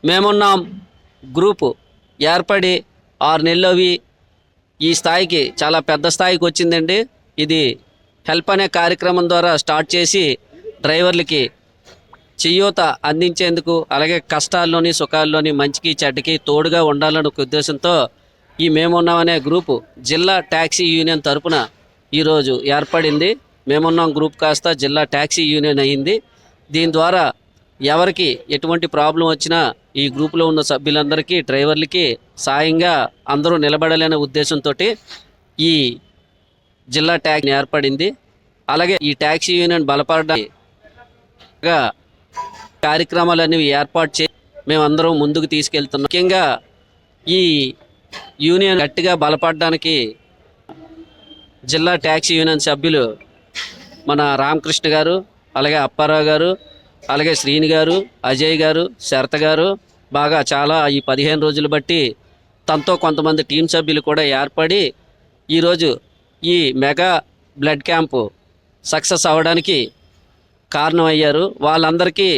మేమున్నాం గ్రూపు ఏర్పడి 6 నెలలు ఈ స్థాయికి చాలా పెద్ద స్థాయికి వచ్చిందండి. ఇది హెల్ప్ అనే కార్యక్రమం ద్వారా స్టార్ట్ చేసి డ్రైవర్లకి చేయూత అందించేందుకు, అలాగే కష్టాల్లోని సుఖాల్లోని మంచికి చెడ్డకి తోడుగా ఉండాలనే ఒక ఉద్దేశంతో ఈ మేమున్నాం అనే గ్రూపు జిల్లా ట్యాక్సీ యూనియన్ తరపున ఈరోజు ఏర్పడింది. మేమున్నాం గ్రూప్ కాస్త జిల్లా ట్యాక్సీ యూనియన్ అయ్యింది. దీని ద్వారా ఎవరికి ఎటువంటి ప్రాబ్లం వచ్చినా ఈ గ్రూపులో ఉన్న సభ్యులందరికీ, డ్రైవర్లకి సాయంగా అందరూ నిలబడాలనే ఉద్దేశంతో ఈ జిల్లా ట్యాక్సీ ఏర్పడింది. అలాగే ఈ ట్యాక్సీ యూనియన్ బలపడడానికి కార్యక్రమాలన్నీ ఏర్పాటు చేసి మేమందరం ముందుకు తీసుకెళ్తున్నాం. ముఖ్యంగా ఈ యూనియన్ గట్టిగా బలపడడానికి జిల్లా ట్యాక్సీ యూనియన్ సభ్యులు మన రామకృష్ణ గారు, అలాగే అప్పారావు గారు, అలాగే శ్రీని గారు, అజయ్ గారు, శరత్ గారు బాగా చాలా ఈ 15 రోజులు బట్టి తనతో కొంతమంది టీం సభ్యులు కూడా ఏర్పడి ఈరోజు ఈ మెగా బ్లడ్ క్యాంపు సక్సెస్ అవ్వడానికి కారణమయ్యారు. వాళ్ళందరికీ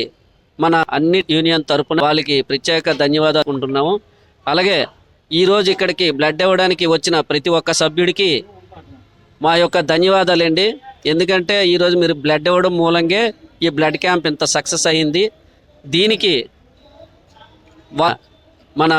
మన అన్ని యూనియన్ తరపున వాళ్ళకి ప్రత్యేక ధన్యవాదాలు ఉంటున్నాము. అలాగే ఈరోజు ఇక్కడికి బ్లడ్ ఇవ్వడానికి వచ్చిన ప్రతి ఒక్క సభ్యుడికి మా యొక్క ధన్యవాదాలండి. ఎందుకంటే ఈరోజు మీరు బ్లడ్ ఇవ్వడం మూలంగా ఈ బ్లడ్ క్యాంప్ ఇంత సక్సెస్ అయ్యింది. దీనికి మన